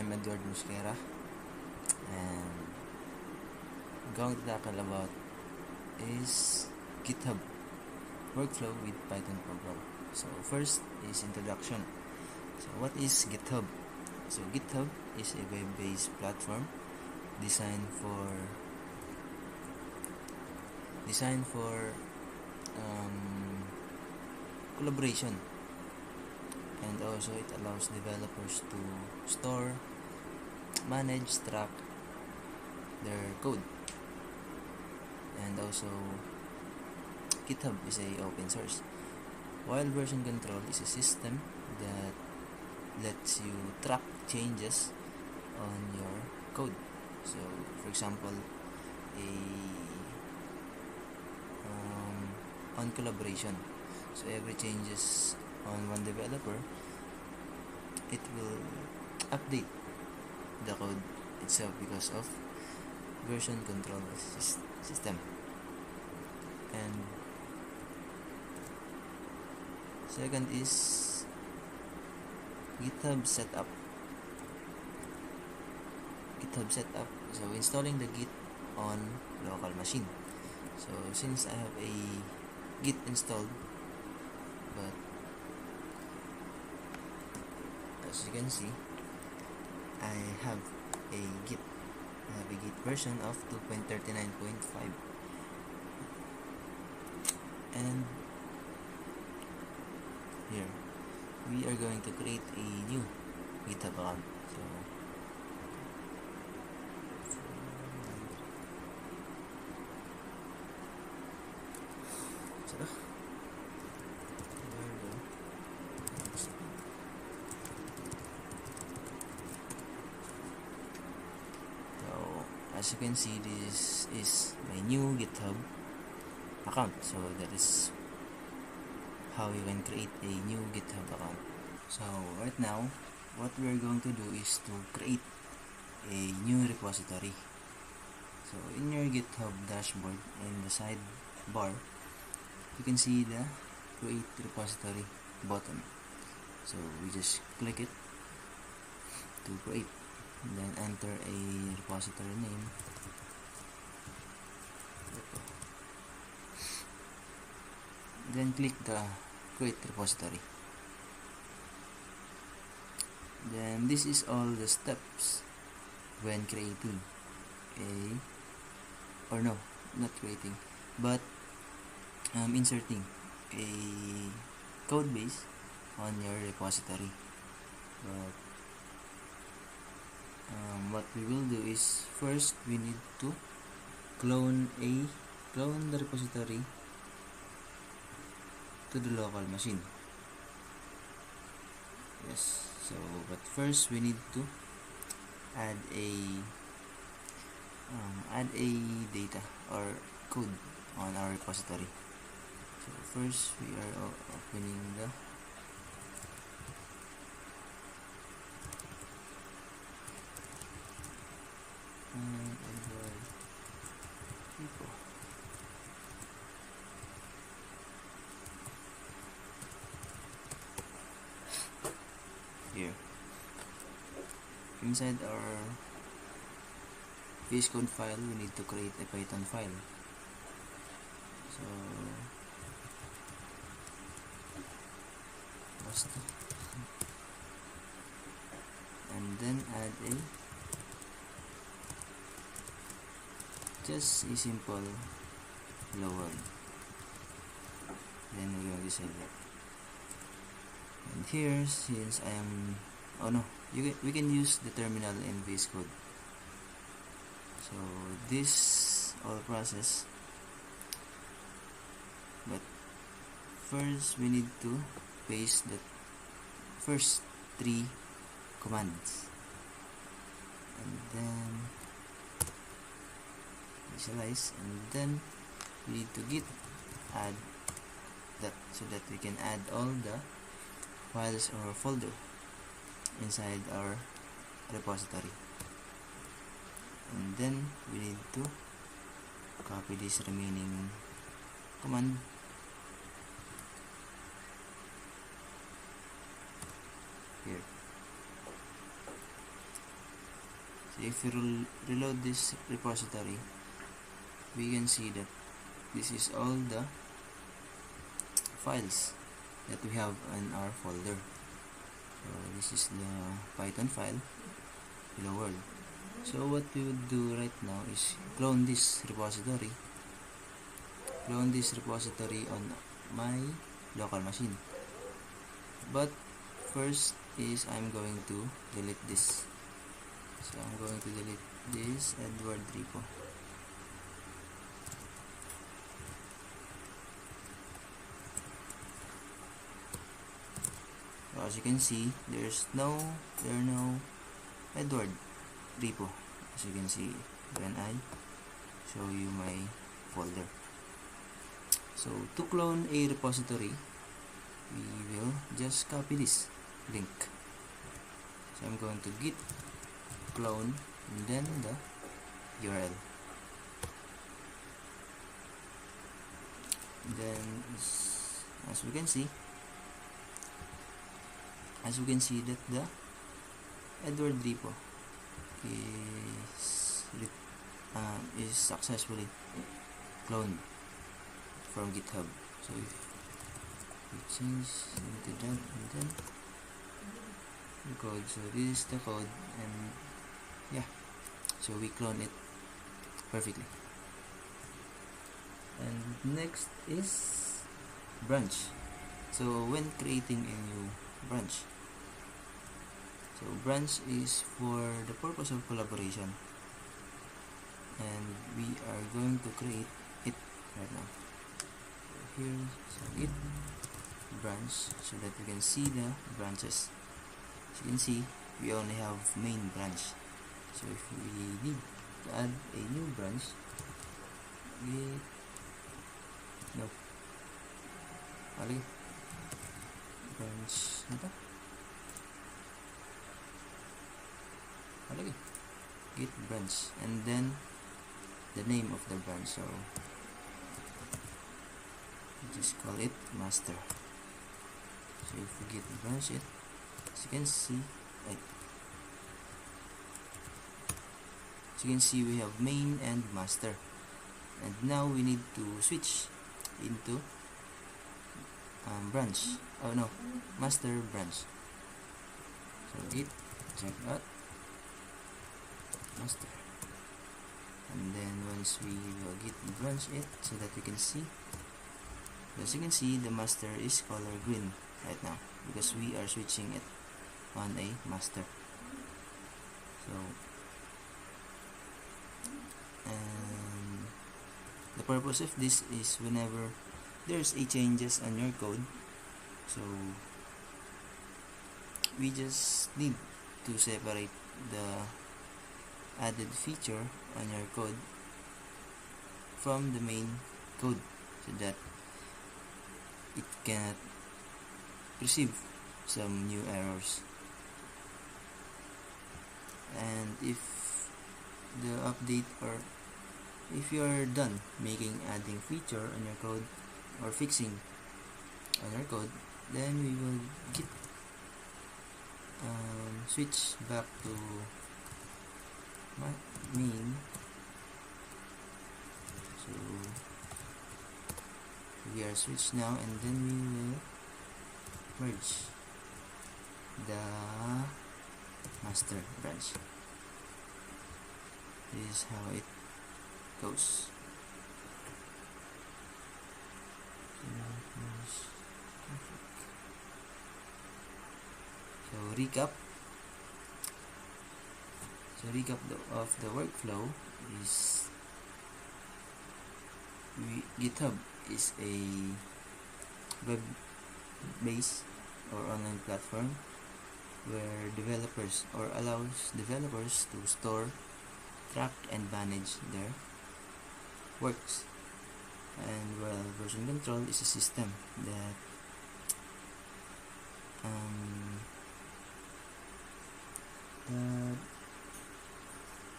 I'm Edward Mosquera, and I'm going to tackle about is GitHub workflow with Python program. So first is introduction. So what is GitHub? So GitHub is a web-based platform designed for collaboration, and also it allows developers to store, manage, track their code. And also GitHub is a open source, while version control is a system that lets you track changes on your code. So for example, on collaboration, so every changes on one developer, it will update the code itself because of version control system. And second is GitHub setup. So installing the Git on local machine. So since I have a Git installed, but as you can see, I have a Git version of 2.39.5, and here we are going to create a new GitHub account. As you can see, this is my new GitHub account. So that is how you can create a new GitHub account. So right now, what we're going to do is to create a new repository. So in your GitHub dashboard, in the sidebar, you can see the create repository button. So we just click it to create, and then enter a repository name. Then click the create repository. Then this is all the steps when creating inserting a code base on your repository. But what we will do is, first we need to clone the repository to the local machine. Yes, so but first we need to add a data or code on our repository. So first we are opening the here. Inside our VS Code file, we need to create a Python file. So and then add just a simple hello world. Then we're going to save it. And here, since I am we can use the terminal in VS Code. So this all process, but first we need to paste the first 3 commands, and then initialize, and then we need to git add that, so that we can add all the files or folder inside our repository. And then we need to copy this remaining command here. So if we reload this repository, we can see that this is all the files that we have in our folder. So this is the Python file, hello world. So what we would do right now is clone this repository on my local machine. But first is I'm going to delete this. So I'm going to delete this Edward repo. So as you can see, there are no Edward repo, as you can see when I show you my folder. So to clone a repository, we will just copy this link. So I'm going to git clone and then the URL. Then as we can see that the Edward repo is successfully cloned from GitHub. So if we change into that and then the code, so this is the code, and yeah, so we clone it perfectly. And next is branch. So when creating a new branch, so branch is for the purpose of collaboration, and we are going to create it right now. So here, so git branch, so that we can see the branches. As you can see, we only have main branch. So if we need to add a new branch, branch git branch, and then the name of the branch, so just call it master. So if we git branch it, as you can see, we have main and master, and now we need to switch into master branch. So git check out master, and then once we will git branch it, so that we can see, as you can see, the master is color green right now because we are switching it on a master. So and the purpose of this is whenever there's a changes on your code, so we just need to separate the added feature on your code from the main code, so that it cannot receive some new errors. And if the update, or if you are done adding feature on your code or fixing on your code, then we will switch back to main. So we are switched now, and then we will merge the master branch. This is how it goes. So recap of the workflow is GitHub is a web-based or online platform where developers, or allows developers to store, track, and manage their works. And while version control is a system that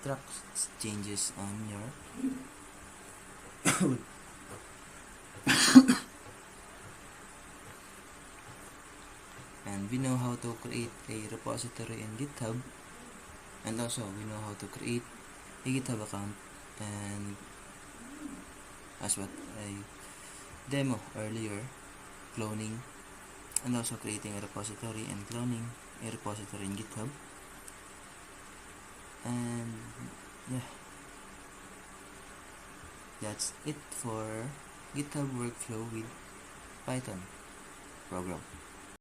tracks changes on your and we know how to create a repository in GitHub. And also, we know how to create a GitHub account, and as what I demo earlier, cloning, and also creating a repository and cloning a repository in GitHub. And yeah, that's it for GitHub workflow with Python program.